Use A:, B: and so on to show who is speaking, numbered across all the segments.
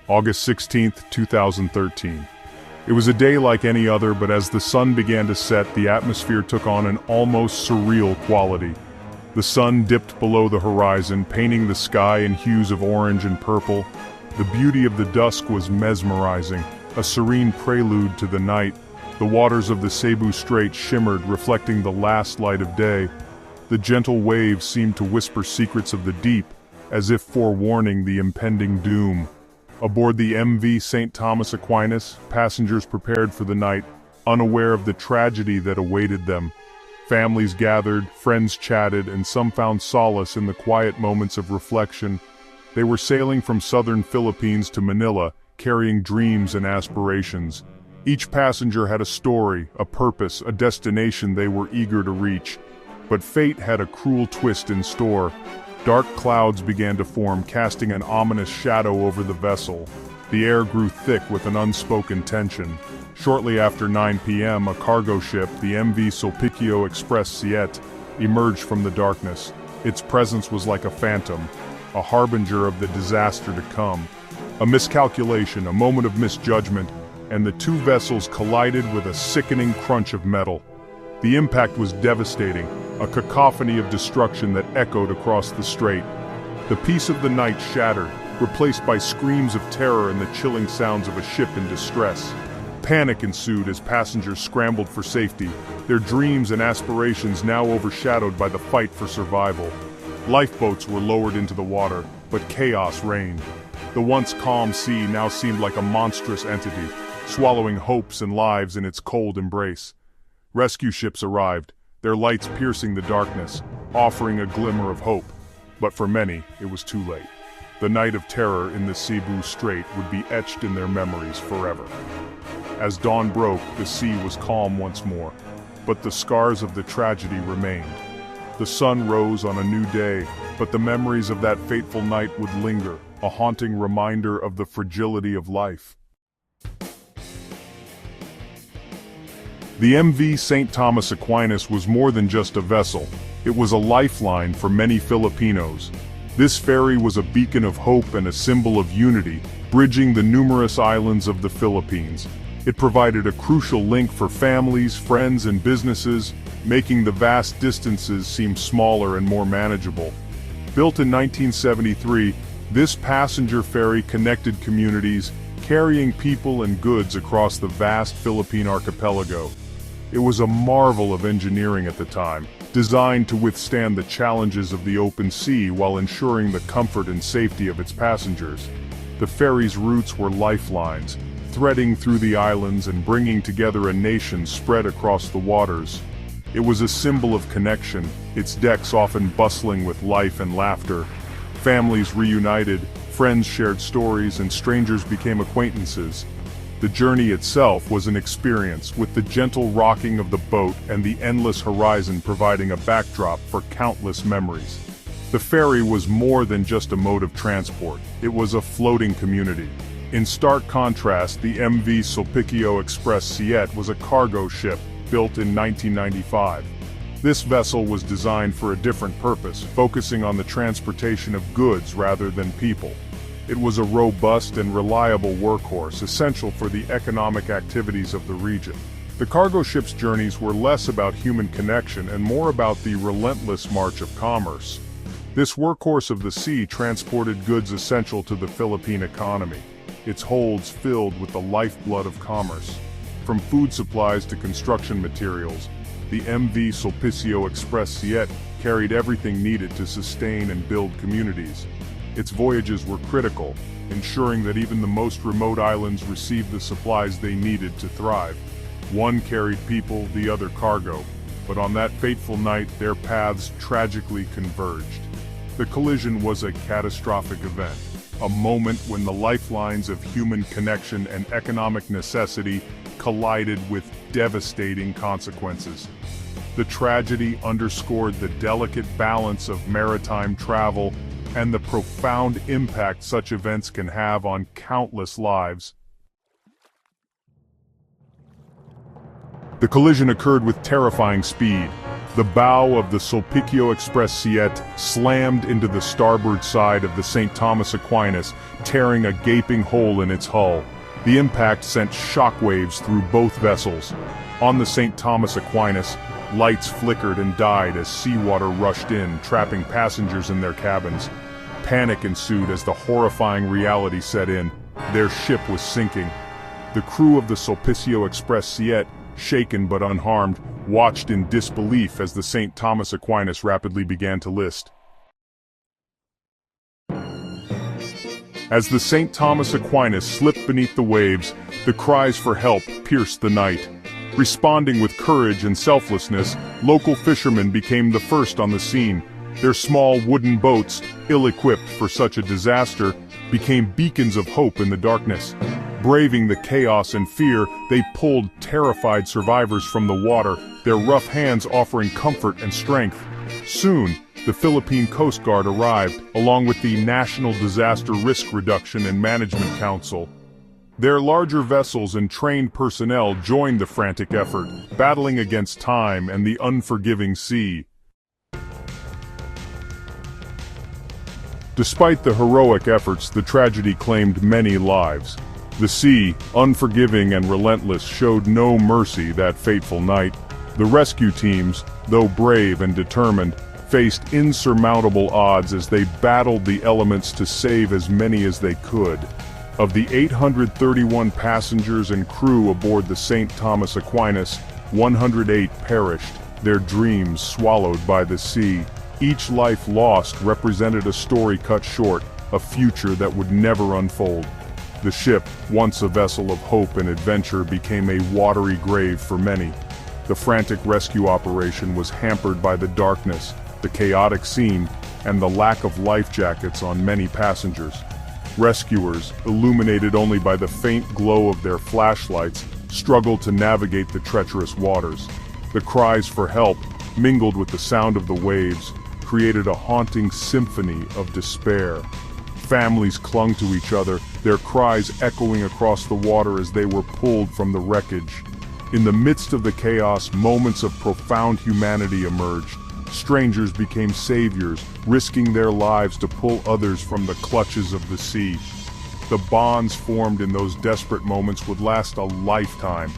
A: August 16th, 2013. It was a day like any other, but as the sun began to set, the atmosphere took on an almost surreal quality. The sun dipped below the horizon, painting the sky in hues of orange and purple. The beauty of the dusk was mesmerizing, a serene prelude to the night. The waters of the Cebu Strait shimmered, reflecting the last light of day. The gentle waves seemed to whisper secrets of the deep, as if forewarning the impending doom. Aboard the MV St. Thomas Aquinas, passengers prepared for the night, unaware of the tragedy that awaited them. Families gathered, friends chatted, and some found solace in the quiet moments of reflection. They were sailing from southern Philippines to Manila, carrying dreams and aspirations. Each passenger had a story, a purpose, a destination they were eager to reach. But fate had a cruel twist in store. Dark clouds began to form, casting an ominous shadow over the vessel. The air grew thick with an unspoken tension. Shortly after 9 p.m., a cargo ship, the MV Sulpicio Express Siete, emerged from the darkness. Its presence was like a phantom, a harbinger of the disaster to come. A miscalculation, a moment of misjudgment, and the two vessels collided with a sickening crunch of metal. The impact was devastating, a cacophony of destruction that echoed across the strait. The peace of the night shattered, replaced by screams of terror and the chilling sounds of a ship in distress. Panic ensued as passengers scrambled for safety, their dreams and aspirations now overshadowed by the fight for survival. Lifeboats were lowered into the water, but chaos reigned. The once calm sea now seemed like a monstrous entity, swallowing hopes and lives in its cold embrace. Rescue ships arrived, their lights piercing the darkness, offering a glimmer of hope. But for many, it was too late. The night of terror in the Cebu Strait would be etched in their memories forever. As dawn broke, the sea was calm once more, but the scars of the tragedy remained. The sun rose on a new day, but the memories of that fateful night would linger, a haunting reminder of the fragility of life. The MV St. Thomas Aquinas was more than just a vessel. It was a lifeline for many Filipinos. This ferry was a beacon of hope and a symbol of unity, bridging the numerous islands of the Philippines. It provided a crucial link for families, friends, and businesses, making the vast distances seem smaller and more manageable. Built in 1973, this passenger ferry connected communities, carrying people and goods across the vast Philippine archipelago. It was a marvel of engineering at the time, designed to withstand the challenges of the open sea while ensuring the comfort and safety of its passengers. The ferry's routes were lifelines, threading through the islands and bringing together a nation spread across the waters. It was a symbol of connection, its decks often bustling with life and laughter. Families reunited, friends shared stories, and strangers became acquaintances. The journey itself was an experience, with the gentle rocking of the boat and the endless horizon providing a backdrop for countless memories. The ferry was more than just a mode of transport, it was a floating community. In stark contrast, the MV Sulpicio Express Siete was a cargo ship, built in 1995. This vessel was designed for a different purpose, focusing on the transportation of goods rather than people. It was a robust and reliable workhorse, essential for the economic activities of the region. The cargo ship's journeys were less about human connection and more about the relentless march of commerce. This workhorse of the sea transported goods essential to the Philippine economy, its holds filled with the lifeblood of commerce. From food supplies to construction materials, the MV Sulpicio Express Siete carried everything needed to sustain and build communities. Its voyages were critical, ensuring that even the most remote islands received the supplies they needed to thrive. One carried people, the other cargo, but on that fateful night their paths tragically converged. The collision was a catastrophic event, a moment when the lifelines of human connection and economic necessity collided with devastating consequences. The tragedy underscored the delicate balance of maritime travel and the profound impact such events can have on countless lives. The collision occurred with terrifying speed. The bow of the Sulpicio Express Siete slammed into the starboard side of the St. Thomas Aquinas, tearing a gaping hole in its hull. The impact sent shockwaves through both vessels. On the St. Thomas Aquinas, lights flickered and died as seawater rushed in, trapping passengers in their cabins. Panic ensued as the horrifying reality set in. Their ship was sinking. The crew of the Sulpicio Express Siete, shaken but unharmed, watched in disbelief as the St. Thomas Aquinas rapidly began to list. As the St. Thomas Aquinas slipped beneath the waves, the cries for help pierced the night. Responding with courage and selflessness, local fishermen became the first on the scene. Their small wooden boats, ill-equipped for such a disaster, became beacons of hope in the darkness. Braving the chaos and fear, they pulled terrified survivors from the water, their rough hands offering comfort and strength. Soon, the Philippine Coast Guard arrived, along with the National Disaster Risk Reduction and Management Council. Their larger vessels and trained personnel joined the frantic effort, battling against time and the unforgiving sea. Despite the heroic efforts, the tragedy claimed many lives. The sea, unforgiving and relentless, showed no mercy that fateful night. The rescue teams, though brave and determined, faced insurmountable odds as they battled the elements to save as many as they could. Of the 831 passengers and crew aboard the St. Thomas Aquinas, 108 perished, their dreams swallowed by the sea. Each life lost represented a story cut short, a future that would never unfold. The ship, once a vessel of hope and adventure, became a watery grave for many. The frantic rescue operation was hampered by the darkness, the chaotic scene, and the lack of life jackets on many passengers. Rescuers, illuminated only by the faint glow of their flashlights, struggled to navigate the treacherous waters. The cries for help, mingled with the sound of the waves, created a haunting symphony of despair. Families clung to each other, their cries echoing across the water as they were pulled from the wreckage. In the midst of the chaos, moments of profound humanity emerged. Strangers became saviors, risking their lives to pull others from the clutches of the sea. The bonds formed in those desperate moments would last a lifetime.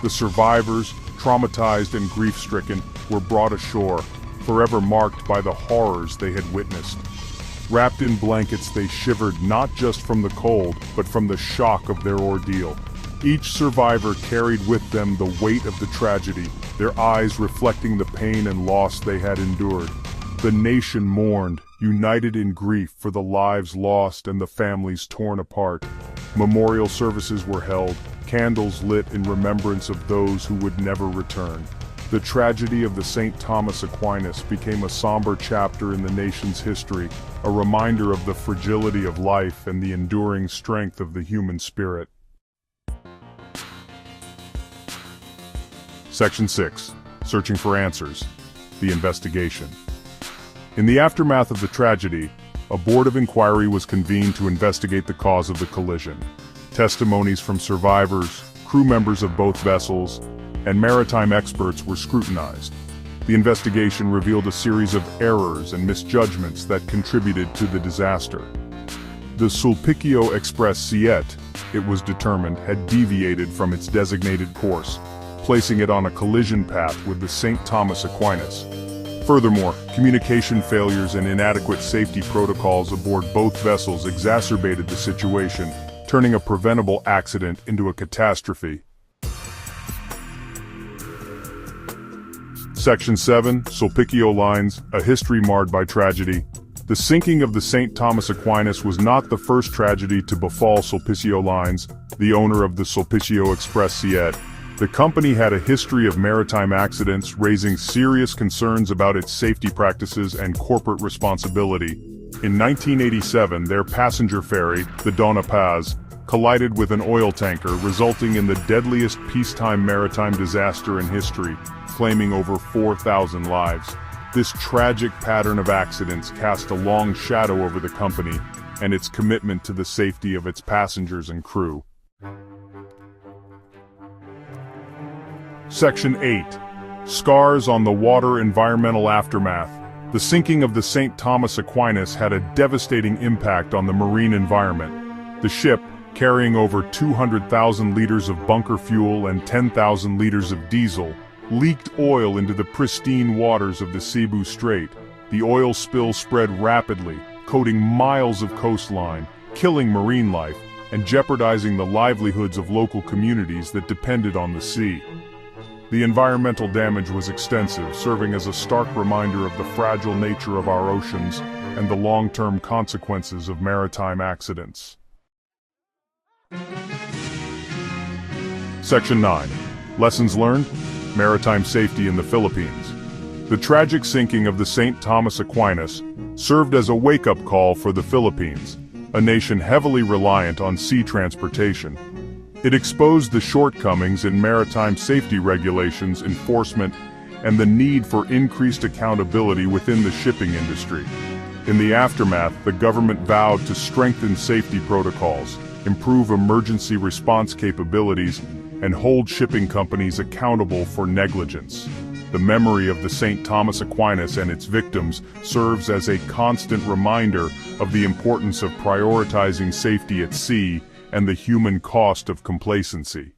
A: The survivors, traumatized and grief-stricken, were brought ashore, forever marked by the horrors they had witnessed. Wrapped in blankets, they shivered not just from the cold, but from the shock of their ordeal. Each survivor carried with them the weight of the tragedy, their eyes reflecting the pain and loss they had endured. The nation mourned, united in grief for the lives lost and the families torn apart. Memorial services were held, candles lit in remembrance of those who would never return. The tragedy of the St. Thomas Aquinas became a somber chapter in the nation's history, a reminder of the fragility of life and the enduring strength of the human spirit. Section 6. Searching for Answers. The Investigation. In the aftermath of the tragedy, a board of inquiry was convened to investigate the cause of the collision. Testimonies from survivors, crew members of both vessels, and maritime experts were scrutinized. The investigation revealed a series of errors and misjudgments that contributed to the disaster. The Sulpicio Express Siete, it was determined, had deviated from its designated course, placing it on a collision path with the St. Thomas Aquinas. Furthermore, communication failures and inadequate safety protocols aboard both vessels exacerbated the situation, turning a preventable accident into a catastrophe. Section 7. Sulpicio Lines, a history marred by tragedy. The sinking of the St. Thomas Aquinas was not the first tragedy to befall Sulpicio Lines, the owner of the Sulpicio Express Siete. The company had a history of maritime accidents, raising serious concerns about its safety practices and corporate responsibility. In 1987, their passenger ferry, the Dona Paz, collided with an oil tanker, resulting in the deadliest peacetime maritime disaster in history, claiming over 4,000 lives. This tragic pattern of accidents cast a long shadow over the company and its commitment to the safety of its passengers and crew. Section 8. Scars on the water. Environmental aftermath. The sinking of the St. Thomas Aquinas had a devastating impact on the marine environment. The ship, carrying over 200,000 liters of bunker fuel and 10,000 liters of diesel, leaked oil into the pristine waters of the Cebu Strait. The oil spill spread rapidly, coating miles of coastline, killing marine life, and jeopardizing the livelihoods of local communities that depended on the sea. The environmental damage was extensive, serving as a stark reminder of the fragile nature of our oceans and the long-term consequences of maritime accidents. Section 9. Lessons learned. Maritime safety in the Philippines. The tragic sinking of the St. Thomas Aquinas served as a wake-up call for the Philippines, a nation heavily reliant on sea transportation. It exposed the shortcomings in maritime safety regulations, enforcement, and the need for increased accountability within the shipping industry. In the aftermath, the government vowed to strengthen safety protocols, improve emergency response capabilities, and hold shipping companies accountable for negligence. The memory of the St. Thomas Aquinas and its victims serves as a constant reminder of the importance of prioritizing safety at sea and the human cost of complacency.